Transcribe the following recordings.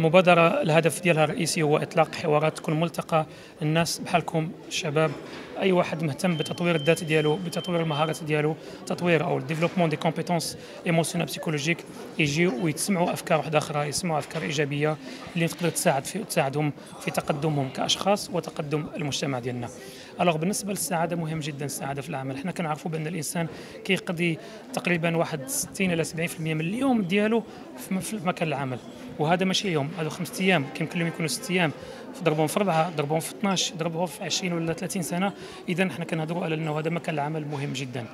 المبادرة الهدف ديالها الرئيسي هو إطلاق حوارات تكون ملتقى الناس بحالكم الشباب، أي واحد مهتم بتطوير الذات ديالو، بتطوير المهارات ديالو، تطوير أو الديفلوبمون دي كومبيتونس ايموسيونيل بسيكولوجيك، يجيو ويتسمعوا أفكار واحدة أخرى، يسمعوا أفكار إيجابية اللي تقدر تساعدهم في تقدمهم كأشخاص وتقدم المجتمع ديالنا. الوغ بالنسبة للسعادة مهم جدا السعادة في العمل، حنا كنعرفوا بأن الإنسان كيقضي تقريبا واحد 60 إلى 70% من اليوم ديالو في مكان العمل، وهذا ماشي يوم، هذا 5 أيام، كيمكن لهم يكونوا 6 أيام، ضربهم في 4 ضربهم في 12 ضربهم في 20 ولا 30 سنة. إذا حنا كنهضروا على أنه هذا مكان العمل مهم جدا.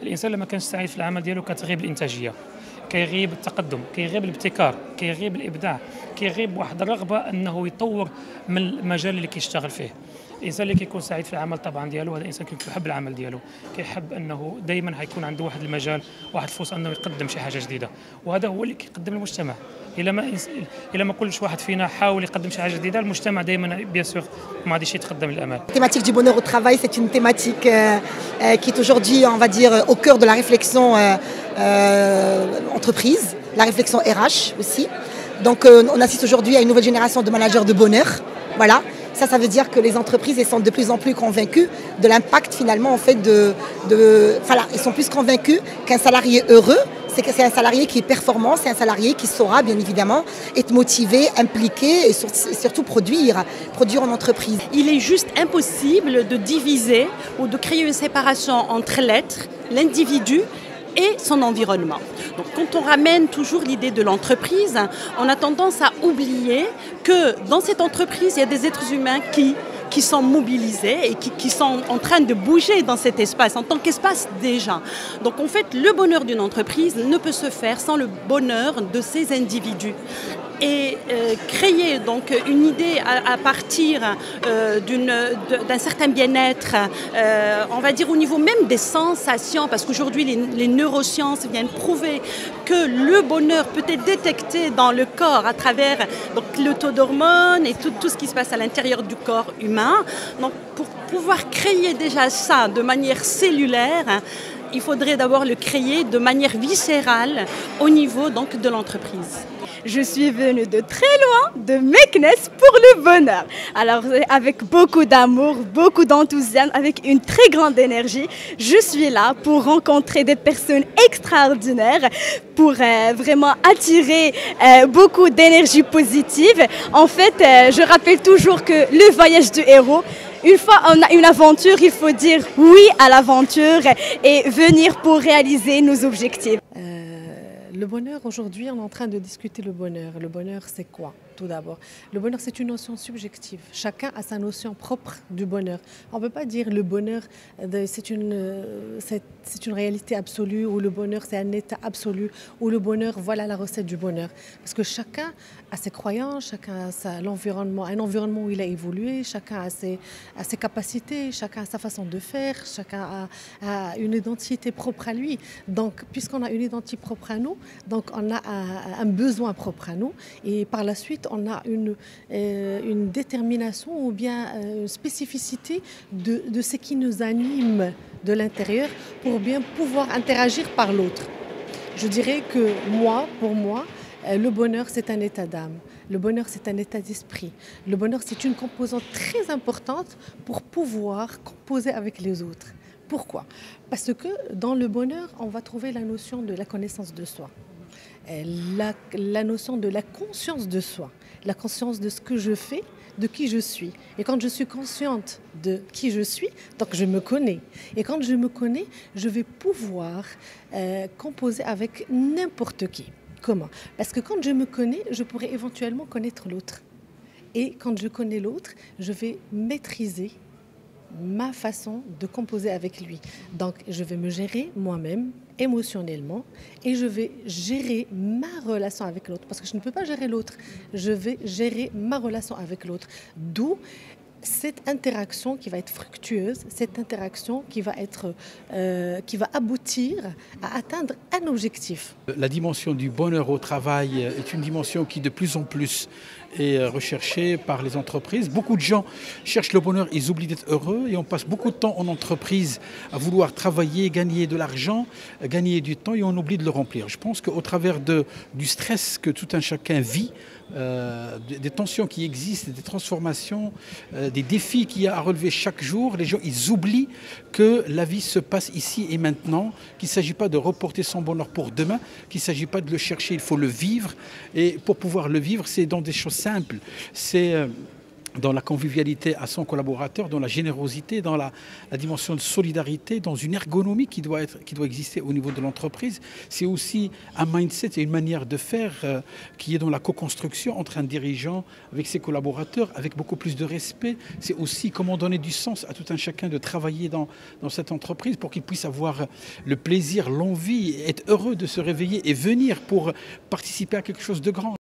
الإنسان لما كانش سعيد في العمل ديالو كتغيب الإنتاجية، كيغيب التقدم، كيغيب الابتكار، كيغيب الإبداع، كيغيب واحد الرغبة أنه يطور من المجال اللي كيشتغل فيه. الانسان اللي كيكون سعيد في العمل طبعا ديالو هذا انسان كيحب العمل ديالو، كيحب انه دائما حيكون عنده واحد المجال، واحد الفرصه انه يقدم شي حاجه جديده، وهذا هو اللي كيقدم المجتمع. الا ما كلش واحد فينا حاول يقدم شي حاجه جديده، المجتمع دائما بيان سور ما غاديش يتقدم للامام. La thématique du bonheur au travail, c'est une thématique qui est aujourd'hui, on va dire, au cœur de la réflexion entreprise, la réflexion RH aussi. Donc on assiste aujourd'hui à une nouvelle génération de managers de bonheur. Voilà. Ça veut dire que les entreprises elles sont de plus en plus convaincues de l'impact finalement en fait voilà, ils sont plus convaincus qu'un salarié heureux, c'est un salarié qui est performant, c'est un salarié qui saura bien évidemment être motivé, impliqué et surtout produire en entreprise. Il est juste impossible de diviser ou de créer une séparation entre l'être, l'individu et son environnement. Donc quand on ramène toujours l'idée de l'entreprise, on a tendance à oublier que dans cette entreprise, il y a des êtres humains qui sont mobilisés et qui sont en train de bouger dans cet espace, en tant qu'espace déjà. Donc en fait, le bonheur d'une entreprise ne peut se faire sans le bonheur de ses individus. Et créer donc une idée à partir d'un certain bien-être, on va dire au niveau même des sensations, parce qu'aujourd'hui les neurosciences viennent prouver que le bonheur peut être détecté dans le corps à travers donc, le taux d'hormones et tout ce qui se passe à l'intérieur du corps humain. Donc pour pouvoir créer déjà ça de manière cellulaire, il faudrait d'abord le créer de manière viscérale au niveau donc, de l'entreprise. Je suis venue de très loin, de Meknès, pour le bonheur. Alors avec beaucoup d'amour, beaucoup d'enthousiasme, avec une très grande énergie, je suis là pour rencontrer des personnes extraordinaires, pour vraiment attirer beaucoup d'énergie positive. En fait, je rappelle toujours que le voyage du héros, une fois on a une aventure, il faut dire oui à l'aventure et venir pour réaliser nos objectifs. Le bonheur, aujourd'hui, on est en train de discuter le bonheur. Le bonheur, c'est quoi, tout d'abord? Le bonheur, c'est une notion subjective. Chacun a sa notion propre du bonheur. On ne peut pas dire le bonheur, c'est une réalité absolue, ou le bonheur, c'est un état absolu, ou le bonheur, voilà la recette du bonheur. Parce que chacun a ses croyances, chacun a l'environnement, un environnement où il a évolué, chacun a ses capacités, chacun a sa façon de faire, chacun a une identité propre à lui. Donc, puisqu'on a une identité propre à nous, donc on a un besoin propre à nous, et par la suite on a une détermination ou bien une spécificité de ce qui nous anime de l'intérieur pour bien pouvoir interagir par l'autre. Je dirais que pour moi, le bonheur c'est un état d'âme, le bonheur c'est un état d'esprit, le bonheur c'est une composante très importante pour pouvoir composer avec les autres. Pourquoi? Parce que dans le bonheur, on va trouver la notion de la connaissance de soi, la notion de la conscience de soi, la conscience de ce que je fais, de qui je suis. Et quand je suis consciente de qui je suis, donc je me connais. Et quand je me connais, je vais pouvoir composer avec n'importe qui. Comment? Parce que quand je me connais, je pourrais éventuellement connaître l'autre. Et quand je connais l'autre, je vais maîtriser ma façon de composer avec lui. Donc, je vais me gérer moi-même émotionnellement et je vais gérer ma relation avec l'autre. Parce que je ne peux pas gérer l'autre, je vais gérer ma relation avec l'autre. D'où cette interaction qui va être fructueuse, cette interaction qui va aboutir à atteindre un objectif. La dimension du bonheur au travail est une dimension qui de plus en plus est recherchée par les entreprises. Beaucoup de gens cherchent le bonheur, ils oublient d'être heureux et on passe beaucoup de temps en entreprise à vouloir travailler, gagner de l'argent, gagner du temps et on oublie de le remplir. Je pense qu'au travers du stress que tout un chacun vit, des tensions qui existent, des transformations, des défis qu'il y a à relever chaque jour, les gens ils oublient que la vie se passe ici et maintenant, qu'il ne s'agit pas de reporter son bonheur pour demain, qu'il ne s'agit pas de le chercher, il faut le vivre. Et pour pouvoir le vivre, c'est dans des choses simples. C'est dans la convivialité à son collaborateur, dans la générosité, dans la dimension de solidarité, dans une ergonomie qui doit exister au niveau de l'entreprise. C'est aussi un mindset et une manière de faire qui est dans la co-construction entre un dirigeant avec ses collaborateurs, avec beaucoup plus de respect. C'est aussi comment donner du sens à tout un chacun de travailler dans cette entreprise pour qu'il puisse avoir le plaisir, l'envie, être heureux de se réveiller et venir pour participer à quelque chose de grand.